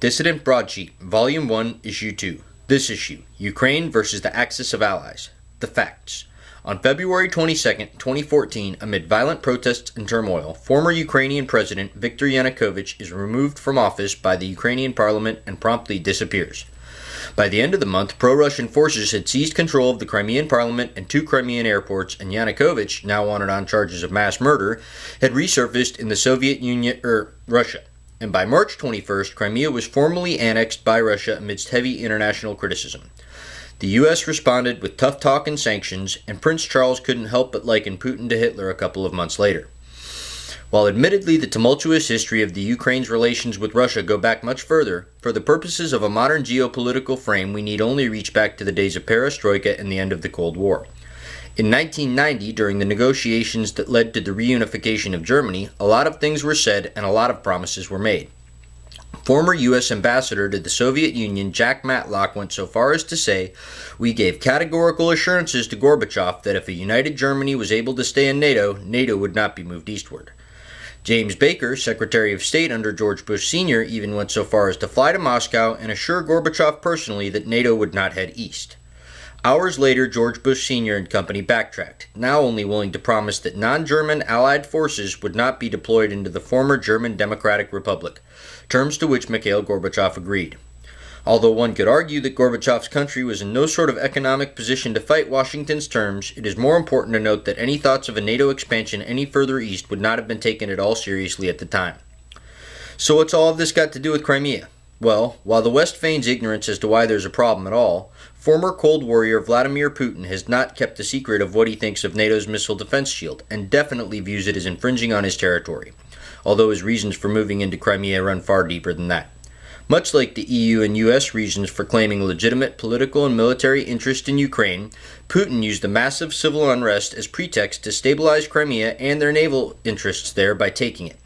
Dissident Broadsheet, Volume 1, Issue 2. This issue, Ukraine versus the Axis of Allies. The facts. On February 22, 2014, amid violent protests and turmoil, former Ukrainian President Viktor Yanukovych is removed from office by the Ukrainian parliament and promptly disappears. By the end of the month, pro-Russian forces had seized control of the Crimean parliament and 2 Crimean airports, and Yanukovych, now wanted on charges of mass murder, had resurfaced in the Soviet Union, Russia. And by March 21st, Crimea was formally annexed by Russia amidst heavy international criticism. The U.S. responded with tough talk and sanctions, and Prince Charles couldn't help but liken Putin to Hitler a couple of months later. While admittedly the tumultuous history of the Ukraine's relations with Russia go back much further, for the purposes of a modern geopolitical frame we need only reach back to the days of perestroika and the end of the Cold War. In 1990, during the negotiations that led to the reunification of Germany, a lot of things were said and a lot of promises were made. Former U.S. Ambassador to the Soviet Union Jack Matlock went so far as to say, "We gave categorical assurances to Gorbachev that if a united Germany was able to stay in NATO, NATO would not be moved eastward." James Baker, Secretary of State under George Bush Sr., even went so far as to fly to Moscow and assure Gorbachev personally that NATO would not head east. Hours later, George Bush Sr. and company backtracked, now only willing to promise that non-German Allied forces would not be deployed into the former German Democratic Republic, terms to which Mikhail Gorbachev agreed. Although one could argue that Gorbachev's country was in no sort of economic position to fight Washington's terms, it is more important to note that any thoughts of a NATO expansion any further east would not have been taken at all seriously at the time. So what's all of this got to do with Crimea? Well, while the West feigns ignorance as to why there's a problem at all, former Cold Warrior Vladimir Putin has not kept the secret of what he thinks of NATO's missile defense shield, and definitely views it as infringing on his territory, although his reasons for moving into Crimea run far deeper than that. Much like the EU and US reasons for claiming legitimate political and military interest in Ukraine, Putin used the massive civil unrest as pretext to stabilize Crimea and their naval interests there by taking it.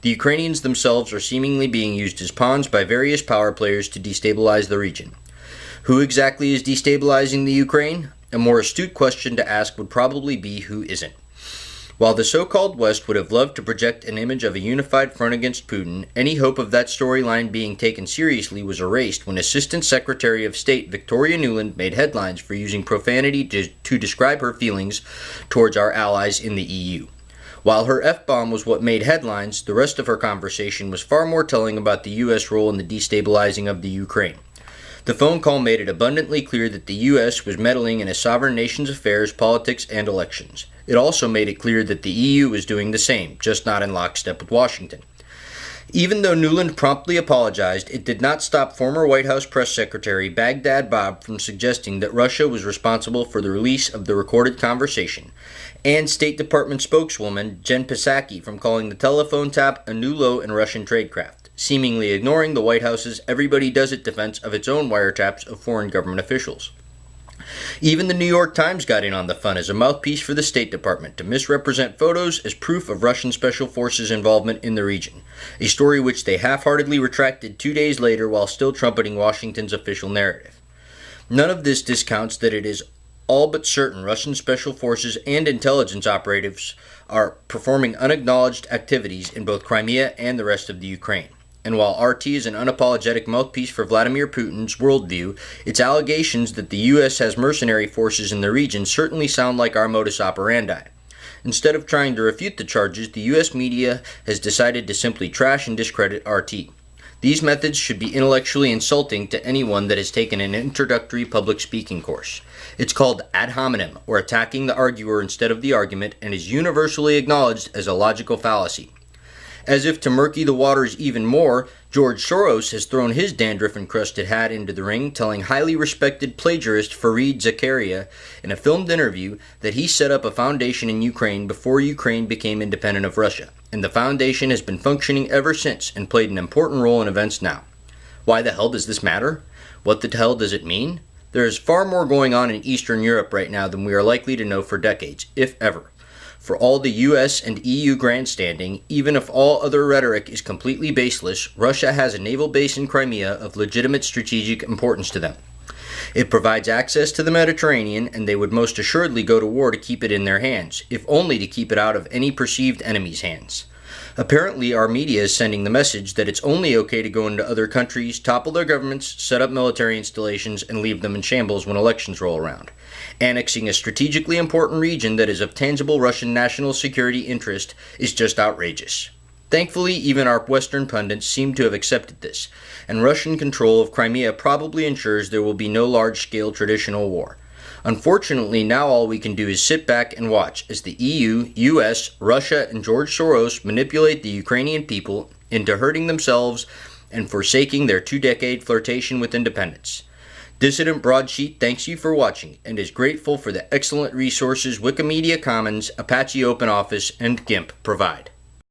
The Ukrainians themselves are seemingly being used as pawns by various power players to destabilize the region. Who exactly is destabilizing the Ukraine? A more astute question to ask would probably be who isn't. While the so-called West would have loved to project an image of a unified front against Putin, any hope of that storyline being taken seriously was erased when Assistant Secretary of State Victoria Nuland made headlines for using profanity to describe her feelings towards our allies in the EU. While her F-bomb was what made headlines, the rest of her conversation was far more telling about the U.S. role in the destabilizing of the Ukraine. The phone call made it abundantly clear that the U.S. was meddling in a sovereign nation's affairs, politics, and elections. It also made it clear that the EU was doing the same, just not in lockstep with Washington. Even though Nuland promptly apologized, it did not stop former White House Press Secretary Baghdad Bob from suggesting that Russia was responsible for the release of the recorded conversation, and State Department spokeswoman Jen Psaki from calling the telephone tap a new low in Russian tradecraft, seemingly ignoring the White House's everybody does it defense of its own wiretaps of foreign government officials. Even the New York Times got in on the fun as a mouthpiece for the State Department to misrepresent photos as proof of Russian special forces' involvement in the region, a story which they half-heartedly retracted 2 days later while still trumpeting Washington's official narrative. None of this discounts that it is all but certain Russian special forces and intelligence operatives are performing unacknowledged activities in both Crimea and the rest of the Ukraine. And while RT is an unapologetic mouthpiece for Vladimir Putin's worldview, its allegations that the U.S. has mercenary forces in the region certainly sound like our modus operandi. Instead of trying to refute the charges, the U.S. media has decided to simply trash and discredit RT. These methods should be intellectually insulting to anyone that has taken an introductory public speaking course. It's called ad hominem, or attacking the arguer instead of the argument, and is universally acknowledged as a logical fallacy. As if to murky the waters even more, George Soros has thrown his dandruff-encrusted hat into the ring, telling highly respected plagiarist Fareed Zakaria in a filmed interview that he set up a foundation in Ukraine before Ukraine became independent of Russia, and the foundation has been functioning ever since and played an important role in events now. Why the hell does this matter? What the hell does it mean? There is far more going on in Eastern Europe right now than we are likely to know for decades, if ever. For all the US and EU grandstanding, even if all other rhetoric is completely baseless, Russia has a naval base in Crimea of legitimate strategic importance to them. It provides access to the Mediterranean, and they would most assuredly go to war to keep it in their hands, if only to keep it out of any perceived enemy's hands. Apparently, our media is sending the message that it's only okay to go into other countries, topple their governments, set up military installations, and leave them in shambles when elections roll around. Annexing a strategically important region that is of tangible Russian national security interest is just outrageous. Thankfully, even our Western pundits seem to have accepted this, and Russian control of Crimea probably ensures there will be no large-scale traditional war. Unfortunately, now all we can do is sit back and watch as the EU, US, Russia, and George Soros manipulate the Ukrainian people into hurting themselves and forsaking their 2-decade flirtation with independence. Dissident Broadsheet thanks you for watching and is grateful for the excellent resources Wikimedia Commons, Apache OpenOffice, and GIMP provide.